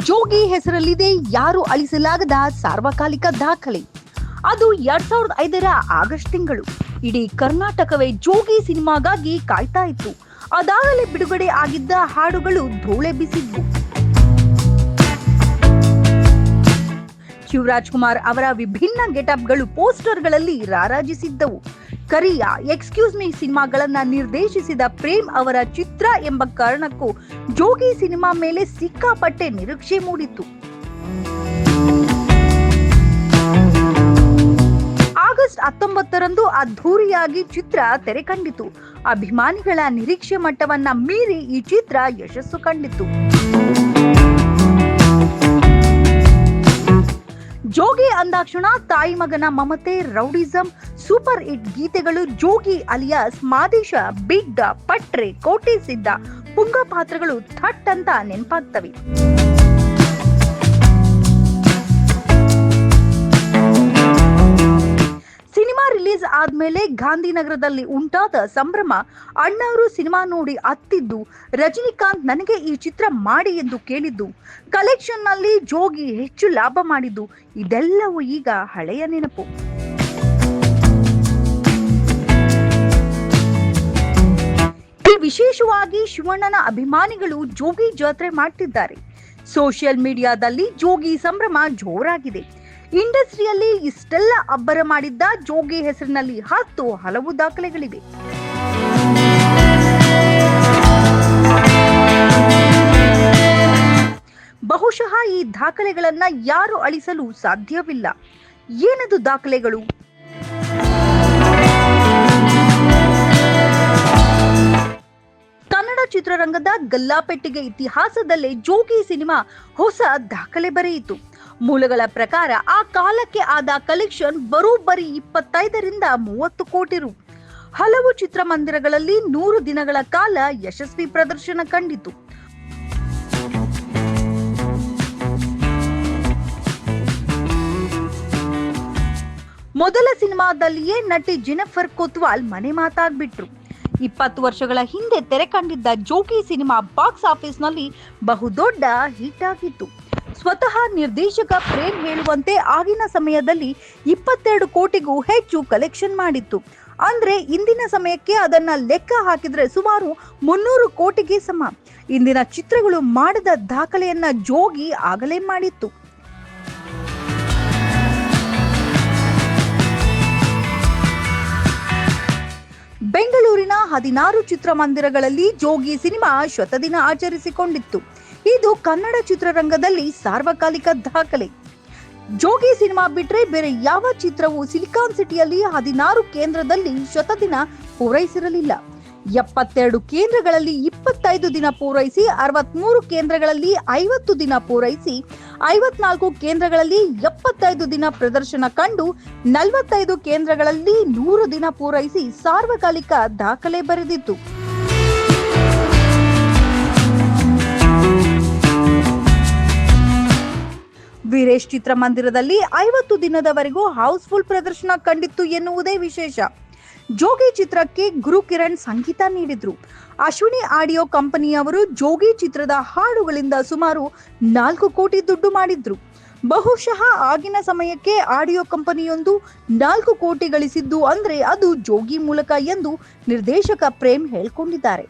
ಜೋಗಿ ಹೆಸರಲ್ಲಿದೆ ಯಾರು ಅಳಿಸಲಾಗದ ಸಾರ್ವಕಾಲಿಕ ದಾಖಲೆ. ಅದು 2005ರ ಆಗಸ್ಟ್ ತಿಂಗಳು. ಇಡೀ ಕರ್ನಾಟಕವೇ ಜೋಗಿ ಸಿನಿಮಾಗಾಗಿ ಕಾಯ್ತಾ ಇತ್ತು. ಅದಾಗಲೇ ಬಿಡುಗಡೆ ಆಗಿದ್ದ ಹಾಡುಗಳು ಧೂಳೆ ಬಿಸಿದ್ವು. ಶಿವರಾಜ್ ಕುಮಾರ್ ಅವರ ವಿಭಿನ್ನ ಗೆಟಪ್ಗಳು ಪೋಸ್ಟರ್ಗಳಲ್ಲಿ ರಾರಾಜಿಸಿದ್ದವು. ಕರಿಯ, ಎಕ್ಸ್ಕ್ಯೂಸ್ ಮೀ ಸಿನಿಮಾಗಳನ್ನ ನಿರ್ದೇಶಿಸಿದ ಪ್ರೇಮ್ ಅವರ ಚಿತ್ರ ಎಂಬ ಕಾರಣಕ್ಕೂ ಜೋಗಿ ಸಿನಿಮಾ ಮೇಲೆ ಸಿಕ್ಕಾಪಟ್ಟೆ ನಿರೀಕ್ಷೆ ಮೂಡಿತ್ತು. ಆಗಸ್ಟ್ 19ರಂದು ಅದ್ಧೂರಿಯಾಗಿ ಚಿತ್ರ ತೆರೆ ಕಂಡಿತು. ಅಭಿಮಾನಿಗಳ ನಿರೀಕ್ಷೆ ಮಟ್ಟವನ್ನ ಮೀರಿ ಈ ಚಿತ್ರ ಯಶಸ್ಸು ಕಂಡಿತು. ಜೋಗಿ ಅಂದಾಕ್ಷಣ ತಾಯಿ ಮಗನ ಮಮತೆ, ರೌಡಿಸಂ, ಸೂಪರ್ ಹಿಟ್ ಗೀತೆಗಳು, ಜೋಗಿ ಅಲಿಯಾಸ್ ಮಾದೇಶ, ಬಿಡ್ಡ, ಪಟ್ರೆ, ಕೋಟೆ ಸಿದ್ದ, ಪುಂಗ ಪಾತ್ರಗಳು ಥಟ್ ಅಂತ ನೆನಪಾಗ್ತವೆ. ಸಿನಿಮಾ ರಿಲೀಸ್ ಆದ್ಮೇಲೆ ಗಾಂಧಿನಗರದಲ್ಲಿ ಉಂಟಾದ ಸಂಭ್ರಮ, ಅಣ್ಣವರು ಸಿನಿಮಾ ನೋಡಿ ಅತ್ತಿದ್ದು, ರಜನಿಕಾಂತ್ ನನಗೆ ಈ ಚಿತ್ರ ಮಾಡಿ ಎಂದು ಕೇಳಿದ್ದು, ಕಲೆಕ್ಷನ್ ನಲ್ಲಿ ಜೋಗಿ ಹೆಚ್ಚು ಲಾಭ ಮಾಡಿದ್ದು, ಇದೆಲ್ಲವೂ ಈಗ ಹಳೆಯ ನೆನಪು. ವಿಶೇಷವಾಗಿ ಶಿವಣ್ಣನ ಅಭಿಮಾನಿಗಳು ಜೋಗಿ ಜಾತ್ರೆ ಮಾಡ್ತಿದ್ದಾರೆ. ಸೋಷಿಯಲ್ ಮೀಡಿಯಾದಲ್ಲಿ ಜೋಗಿ ಸಂಭ್ರಮ ಜೋರಾಗಿದೆ. ಇಂಡಸ್ಟ್ರಿಯಲ್ಲಿ ಇಷ್ಟೆಲ್ಲ ಅಬ್ಬರ ಮಾಡಿದ್ದ ಜೋಗಿ ಹೆಸರಿನಲ್ಲಿ ಹಲವು ದಾಖಲೆಗಳಿವೆ. ಬಹುಶಃ ಈ ದಾಖಲೆಗಳನ್ನ ಯಾರು ಅಳಿಸಲು ಸಾಧ್ಯವಿಲ್ಲ. ಏನದು ದಾಖಲೆಗಳು? ಕನ್ನಡ ಚಿತ್ರರಂಗದ ಗಲ್ಲಾಪೆಟ್ಟಿಗೆ ಇತಿಹಾಸದಲ್ಲೇ ಜೋಗಿ ಸಿನಿಮಾ ಹೊಸ ದಾಖಲೆ ಬರೆಯಿತು. ಮೂಲಗಳ ಪ್ರಕಾರ ಆ ಕಾಲಕ್ಕೆ ಆದ ಕಲೆಕ್ಷನ್ ಬರೋಬ್ಬರಿ 25ರಿಂದ 30 ಕೋಟಿ ರು. ಹಲವು ಚಿತ್ರಮಂದಿರಗಳಲ್ಲಿ 100 ದಿನಗಳ ಕಾಲ ಯಶಸ್ವಿ ಪ್ರದರ್ಶನ ಕಂಡಿತು. ಮೊದಲ ಸಿನಿಮಾದಲ್ಲಿಯೇ ನಟಿ ಜೆನಿಫರ್ ಕೊತ್ವಾಲ್ ಮನೆ ಮಾತಾಗ್ಬಿಟ್ರು. 20 ವರ್ಷಗಳ ಹಿಂದೆ ತೆರೆ ಕಂಡಿದ್ದ ಜೋಗಿ ಸಿನಿಮಾ ಬಾಕ್ಸ್ ಆಫೀಸ್ ನಲ್ಲಿ ಬಹುದೊಡ್ಡ ಹಿಟ್ ಆಗಿತ್ತು. ಸ್ವತಃ ನಿರ್ದೇಶಕ ಪ್ರೇಮ್ ಹೇಳುವಂತೆ ಆಗಿನ ಸಮಯದಲ್ಲಿ 22 ಕೋಟಿಗೂ ಹೆಚ್ಚು ಕಲೆಕ್ಷನ್ ಮಾಡಿತ್ತು. ಅಂದ್ರೆ ಇಂದಿನ ಸಮಯಕ್ಕೆ ಅದನ್ನ ಲೆಕ್ಕ ಹಾಕಿದ್ರೆ ಸುಮಾರು 300 ಕೋಟಿಗೆ ಸಮ. ಇಂದಿನ ಚಿತ್ರಗಳು ಮಾಡಿದ ದಾಖಲೆಯನ್ನ ಜೋಗಿ ಆಗಲೇ ಮಾಡಿತ್ತು. ಬೆಂಗಳೂರಿನ 16 ಚಿತ್ರಮಂದಿರಗಳಲ್ಲಿ ಜೋಗಿ ಸಿನಿಮಾ ಶತದಿನ ಆಚರಿಸಿಕೊಂಡಿತ್ತು. ಇದು ಕನ್ನಡ ಚಿತ್ರರಂಗದಲ್ಲಿ ಸಾರ್ವಕಾಲಿಕ ದಾಖಲೆ. ಜೋಗಿ ಸಿನಿಮಾ ಬಿಟ್ರೆ ಬೇರೆ ಯಾವ ಚಿತ್ರವೂ ಸಿಲಿಕಾನ್ ಸಿಟಿಯಲ್ಲಿ 16 ಕೇಂದ್ರದಲ್ಲಿ ಶತದಿನ ಪೂರೈಸಿರಲಿಲ್ಲ. 72 ಕೇಂದ್ರಗಳಲ್ಲಿ 25 ದಿನ ಪೂರೈಸಿ, 63 ಕೇಂದ್ರಗಳಲ್ಲಿ 50 ದಿನ ಪೂರೈಸಿ, 54 ಕೇಂದ್ರಗಳಲ್ಲಿ 75 ದಿನ ಪ್ರದರ್ಶನ ಕಂಡು, 45 ಕೇಂದ್ರಗಳಲ್ಲಿ 100 ದಿನ ಪೂರೈಸಿ ಸಾರ್ವಕಾಲಿಕ ದಾಖಲೆ ಬರೆದಿತ್ತು. ವೀರೇಶ್ ಚಿತ್ರಮಂದಿರದಲ್ಲಿ 50 ದಿನದವರೆಗೂ ಹೌಸ್ಫುಲ್ ಪ್ರದರ್ಶನ ಕಂಡಿತ್ತು ಎನ್ನುವುದೇ ವಿಶೇಷ. ಜೋಗಿ ಚಿತ್ರಕ್ಕೆ ಗುರು ಕಿರಣ್ ಸಂಗೀತ ನೀಡಿದ್ರು. ಅಶ್ವಿನಿ ಆಡಿಯೋ ಕಂಪನಿಯವರು ಜೋಗಿ ಚಿತ್ರದ ಹಾಡುಗಳಿಂದ ಸುಮಾರು 4 ಕೋಟಿ ದುಡ್ಡು ಮಾಡಿದ್ರು. ಬಹುಶಃ ಆಗಿನ ಸಮಯಕ್ಕೆ ಆಡಿಯೋ ಕಂಪನಿಯೊಂದು 4 ಕೋಟಿ ಗಳಿಸಿದ್ದು ಅಂದ್ರೆ ಅದು ಜೋಗಿ ಮೂಲಕ ಎಂದು ನಿರ್ದೇಶಕ ಪ್ರೇಮ್ ಹೇಳ್ಕೊಂಡಿದ್ದಾರೆ.